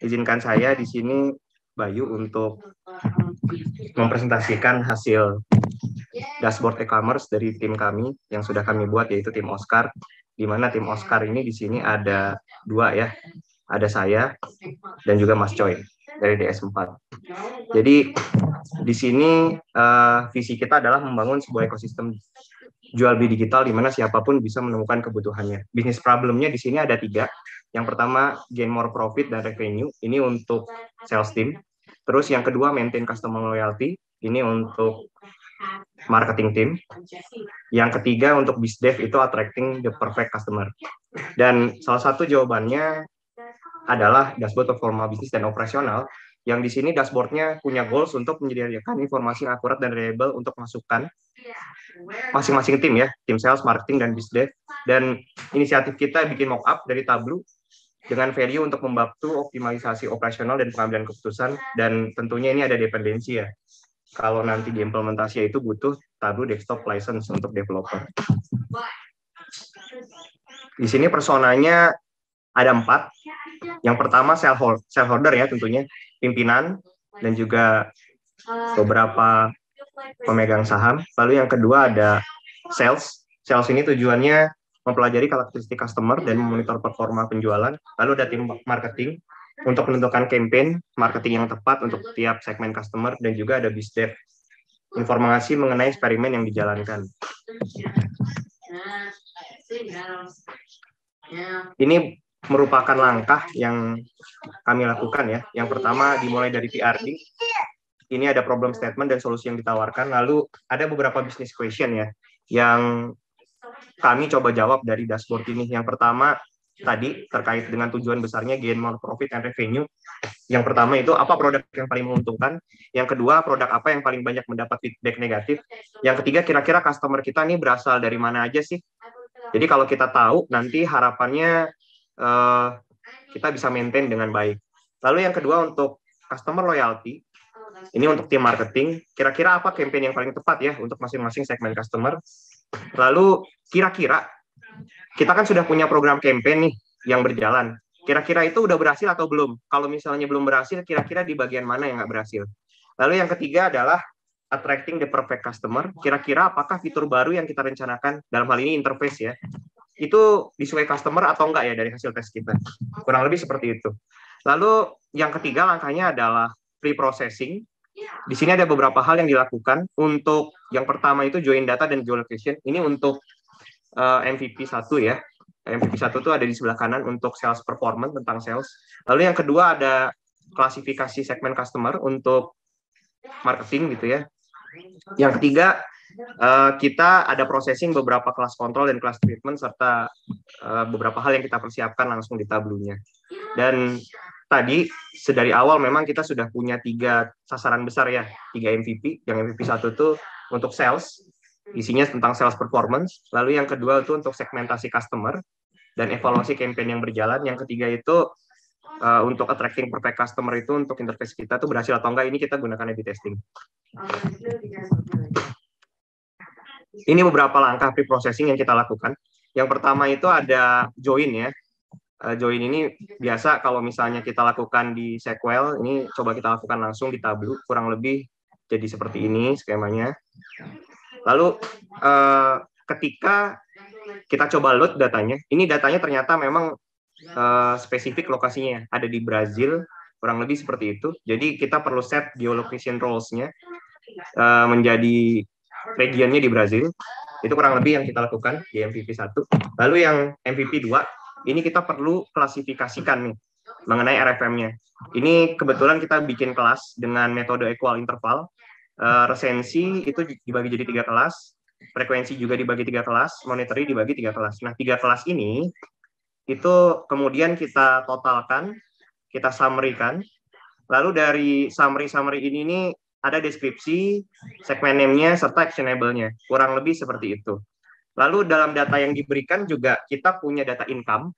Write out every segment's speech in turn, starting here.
Izinkan saya di sini Bayu untuk mempresentasikan hasil dashboard e-commerce dari tim kami yang sudah kami buat, yaitu tim Oscar. Di mana tim Oscar ini di sini ada dua ya, ada saya dan juga Mas Choi dari DS4. Jadi di sini visi kita adalah membangun sebuah ekosistem jual beli digital di mana siapapun bisa menemukan kebutuhannya. Bisnis problemnya di sini ada 3. Yang pertama, gain more profit dan revenue. Ini untuk sales team. Terus yang kedua, maintain customer loyalty. Ini untuk marketing team. Yang ketiga, untuk biz dev itu attracting the perfect customer. Dan salah satu jawabannya adalah dashboard performa bisnis dan operasional. Yang di sini dashboardnya punya goals untuk menyediakan informasi yang akurat dan reliable untuk masukan masing-masing tim ya, tim sales, marketing, dan biz dev. Dan inisiatif kita bikin mock-up dari Tableau dengan value untuk membantu optimalisasi operasional dan pengambilan keputusan, dan tentunya ini ada dependensi ya. Kalau nanti diimplementasi itu butuh Tableau desktop license untuk developer. Di sini personanya ada 4. Yang pertama shareholder ya tentunya, pimpinan, dan juga beberapa pemegang saham. Lalu yang kedua ada sales. Sales ini tujuannya mempelajari karakteristik customer dan memonitor performa penjualan. Lalu ada tim marketing untuk menentukan campaign marketing yang tepat untuk tiap segmen customer, dan juga ada biz dev, informasi mengenai eksperimen yang dijalankan. Ini merupakan langkah yang kami lakukan ya. Yang pertama dimulai dari PRD. Ini ada problem statement dan solusi yang ditawarkan. Lalu ada beberapa business question ya yang kami coba jawab dari dashboard ini. Yang pertama tadi terkait dengan tujuan besarnya gain more profit and revenue. Yang pertama itu apa produk yang paling menguntungkan. Yang kedua produk apa yang paling banyak mendapat feedback negatif. Yang ketiga kira-kira customer kita ini berasal dari mana aja sih. Jadi kalau kita tahu nanti harapannya kita bisa maintain dengan baik. Lalu yang kedua untuk customer loyalty. Ini untuk tim marketing, kira-kira apa campaign yang paling tepat ya untuk masing-masing segmen customer. Lalu kira-kira kita kan sudah punya program campaign nih yang berjalan. Kira-kira itu udah berhasil atau belum? Kalau misalnya belum berhasil, kira-kira di bagian mana yang nggak berhasil? Lalu yang ketiga adalah attracting the perfect customer. Kira-kira apakah fitur baru yang kita rencanakan, dalam hal ini interface ya, itu disukai customer atau enggak ya dari hasil tes kita? Kurang lebih seperti itu. Lalu yang ketiga langkahnya adalah pre-processing. Di sini ada beberapa hal yang dilakukan. Untuk yang pertama itu join data dan geolocation. Ini untuk MVP 1 ya. MVP 1 itu ada di sebelah kanan untuk sales performance, tentang sales. Lalu yang kedua ada klasifikasi segmen customer untuk marketing gitu ya. Yang ketiga kita ada processing beberapa kelas kontrol dan kelas treatment, serta beberapa hal yang kita persiapkan langsung di Tableau-nya. Dan tadi sedari awal memang kita sudah punya 3 sasaran besar ya, 3 MVP. Yang MVP 1 itu untuk sales, isinya tentang sales performance. Lalu yang kedua itu untuk segmentasi customer dan evaluasi campaign yang berjalan. Yang ketiga itu untuk attracting perfect customer, itu untuk interface kita tuh berhasil atau enggak, ini kita gunakan A/B testing. Ini beberapa langkah pre-processing yang kita lakukan. Yang pertama itu ada join ya. Join ini biasa kalau misalnya kita lakukan di SQL, ini coba kita lakukan langsung di Tableau, kurang lebih jadi seperti ini skemanya. Lalu ketika kita coba load datanya, ini datanya ternyata memang spesifik lokasinya, ada di Brazil, kurang lebih seperti itu. Jadi kita perlu set geolocation roles-nya menjadi regionnya di Brazil. Itu kurang lebih yang kita lakukan di MVP 1. Lalu yang MVP 2, ini kita perlu klasifikasikan nih mengenai RFM-nya. Ini kebetulan kita bikin kelas dengan metode equal interval. Resensi itu dibagi jadi 3 kelas, frekuensi juga dibagi 3 kelas, monetary dibagi 3 kelas. Nah, 3 kelas ini itu kemudian kita totalkan, kita summary-kan. Lalu dari summary ini nih ada deskripsi, segmen name-nya, serta actionable-nya. Kurang lebih seperti itu. Lalu dalam data yang diberikan juga kita punya data income.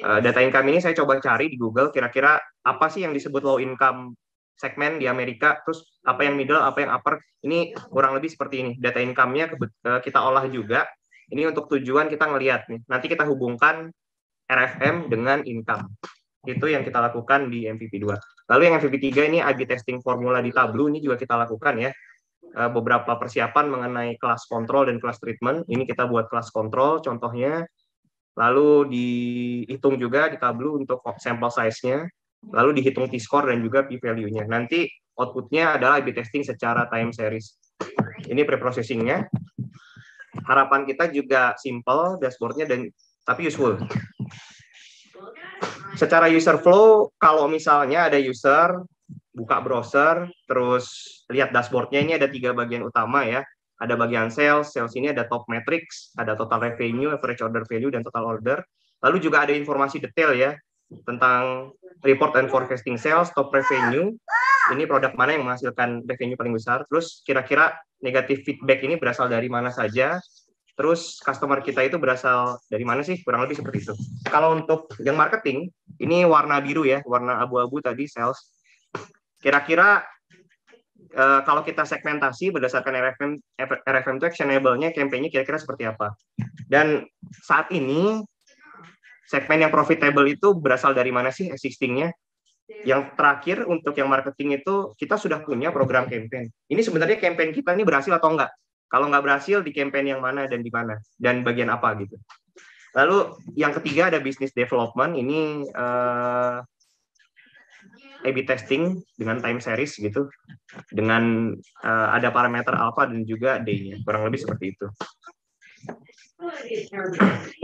Data income ini saya coba cari di Google, kira-kira apa sih yang disebut low income segmen di Amerika, terus apa yang middle, apa yang upper. Ini kurang lebih seperti ini. Data income-nya kita olah juga. Ini untuk tujuan kita ngelihat nih. Nanti kita hubungkan RFM dengan income. Itu yang kita lakukan di MVP 2. Lalu yang MVP 3 ini A/B testing formula di Tableau, ini juga kita lakukan ya. Beberapa persiapan mengenai kelas kontrol dan kelas treatment. Ini kita buat kelas kontrol contohnya. Lalu dihitung juga di Tableau untuk sample size-nya. Lalu dihitung T-score dan juga p-value-nya. Nanti output-nya adalah A/B testing secara time series. Ini pre-processing-nya. Harapan kita juga simple dashboard-nya tapi useful. Secara user flow, kalau misalnya ada user, buka browser, terus lihat dashboard-nya, ini ada 3 bagian utama ya. Ada bagian sales ini ada top metrics, ada total revenue, average order value, dan total order. Lalu juga ada informasi detail ya, tentang report and forecasting sales, top revenue, ini produk mana yang menghasilkan revenue paling besar, terus kira-kira negatif feedback ini berasal dari mana saja, terus customer kita itu berasal dari mana sih, kurang lebih seperti itu. Kalau untuk yang marketing, ini warna biru ya, warna abu-abu tadi sales. Kira-kira kalau kita segmentasi berdasarkan RFM itu actionable-nya, campaign-nya kira-kira seperti apa. Dan saat ini, segmen yang profitable itu berasal dari mana sih existing-nya. Yang terakhir untuk yang marketing itu, kita sudah punya program campaign. Ini sebenarnya campaign kita ini berhasil atau enggak? Kalau nggak berhasil, di campaign yang mana dan di mana, dan bagian apa gitu. Lalu yang ketiga ada business development, ini A/B testing dengan time series gitu, dengan ada parameter alpha dan juga D-nya, kurang lebih seperti itu.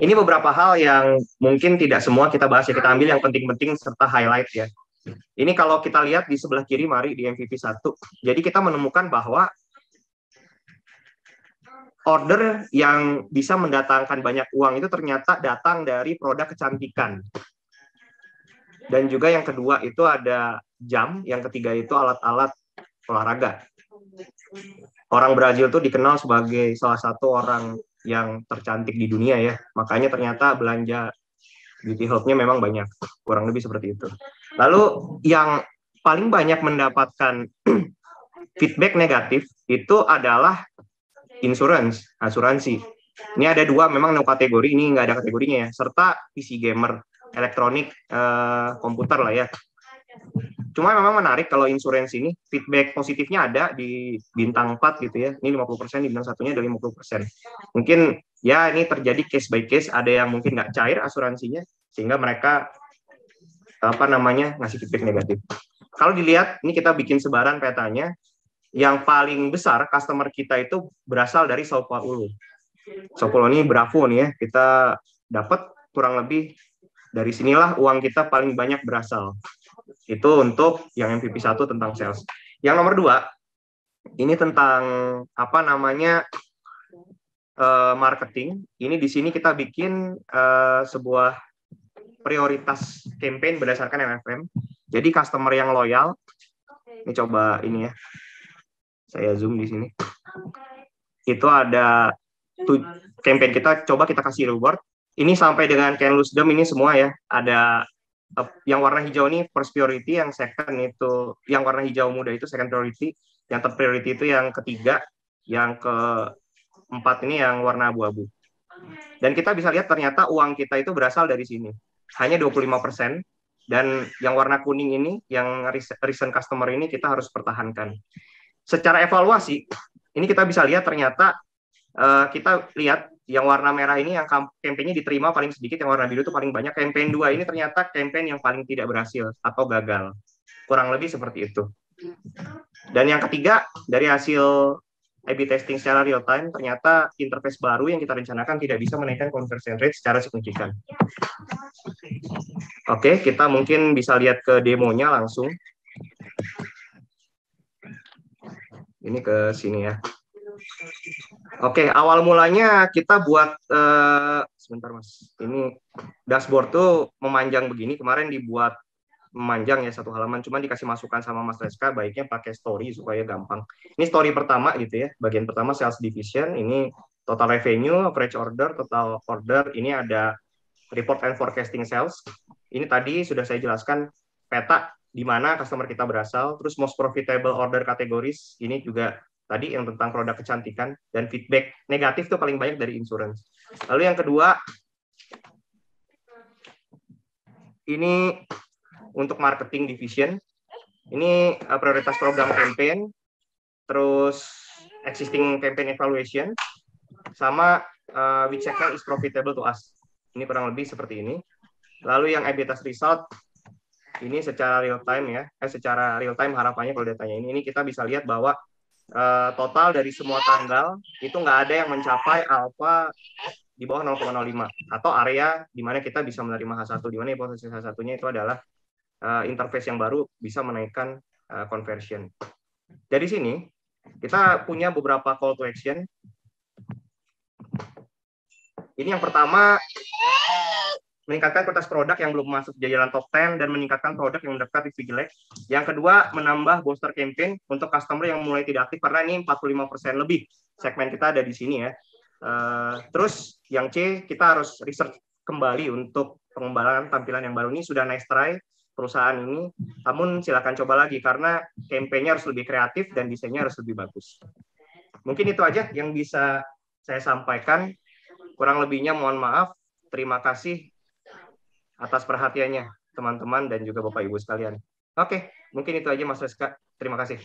Ini beberapa hal yang mungkin tidak semua kita bahas ya, kita ambil yang penting-penting serta highlight ya. Ini kalau kita lihat di sebelah kiri, mari di MVP 1. Jadi kita menemukan bahwa order yang bisa mendatangkan banyak uang itu ternyata datang dari produk kecantikan. Dan juga yang kedua itu ada jam, yang ketiga itu alat-alat olahraga. Orang Brazil tuh dikenal sebagai salah satu orang yang tercantik di dunia ya. Makanya ternyata belanja beauty health-nya memang banyak. Kurang lebih seperti itu. Lalu yang paling banyak mendapatkan feedback negatif itu adalah asuransi. Ini ada 2, memang no kategori, ini nggak ada kategorinya ya, serta PC gamer, elektronik, komputer lah ya. Cuma memang menarik kalau insurance ini, feedback positifnya ada di bintang 4 gitu ya, ini 50%, di bintang 1-nya ada 50%. Mungkin ya ini terjadi case by case, ada yang mungkin nggak cair asuransinya, sehingga mereka ngasih feedback negatif. Kalau dilihat, ini kita bikin sebaran petanya, yang paling besar customer kita itu berasal dari Sao Paulo. Sao Paulo ini Bravo nih ya, kita dapat kurang lebih dari sinilah uang kita paling banyak berasal. Itu untuk yang MVP 1 tentang sales. Yang nomor 2, ini tentang marketing. Ini di sini kita bikin sebuah prioritas campaign berdasarkan MFM. Jadi customer yang loyal, ini coba ini ya. Saya zoom di sini. Itu ada campaign kita, coba kita kasih reward. Ini sampai dengan Can Lose Them ini semua ya. Ada yang warna hijau ini first priority, yang second itu, yang warna hijau muda itu second priority, yang third priority itu yang ketiga, yang keempat ini yang warna abu-abu. Dan kita bisa lihat ternyata uang kita itu berasal dari sini. Hanya 25%. Dan yang warna kuning ini, yang recent customer ini kita harus pertahankan. Secara evaluasi, ini kita bisa lihat ternyata kita lihat yang warna merah ini yang campaign-nya diterima paling sedikit, yang warna biru itu paling banyak. Campaign 2 ini ternyata campaign yang paling tidak berhasil atau gagal. Kurang lebih seperti itu. Dan yang ketiga, dari hasil A/B testing secara real time, ternyata interface baru yang kita rencanakan tidak bisa menaikkan conversion rate secara signifikan. Oke, kita mungkin bisa lihat ke demonya langsung. Ini ke sini ya. Oke, awal mulanya kita buat sebentar Mas. Ini dashboard tuh memanjang begini. Kemarin dibuat memanjang ya 1 halaman, cuman dikasih masukan sama Mas Reska, baiknya pakai story supaya gampang. Ini story pertama gitu ya. Bagian pertama sales division, ini total revenue, average order, total order, ini ada report and forecasting sales. Ini tadi sudah saya jelaskan peta di mana customer kita berasal, terus most profitable order categories, ini juga tadi yang tentang produk kecantikan, dan feedback negatif itu paling banyak dari insurance. Lalu yang kedua, ini untuk marketing division. Ini prioritas program campaign, terus existing campaign evaluation, sama which channel is profitable to us. Ini kurang lebih seperti ini. Lalu yang EBITDA result, ini secara real time ya, secara real time harapannya kalau datanya ini kita bisa lihat bahwa total dari semua tanggal itu nggak ada yang mencapai alpha di bawah 0,05 atau area di mana kita bisa menerima H1, di mana hipotesis H1-nya itu adalah interface yang baru bisa menaikkan conversion. Dari sini kita punya beberapa call to action. Ini yang pertama, meningkatkan kualitas produk yang belum masuk jajaran top 10 dan meningkatkan produk yang mendekat di jelek. Yang kedua, menambah booster campaign untuk customer yang mulai tidak aktif karena ini 45% lebih segmen kita ada di sini ya. Terus yang C, kita harus research kembali untuk pengembangan tampilan yang baru. Ini sudah nice try perusahaan ini, namun silakan coba lagi karena campaign-nya harus lebih kreatif dan desainnya harus lebih bagus. Mungkin itu aja yang bisa saya sampaikan. Kurang lebihnya mohon maaf. Terima kasih atas perhatiannya teman-teman dan juga Bapak Ibu sekalian. Oke, mungkin itu aja Mas Reska. Terima kasih.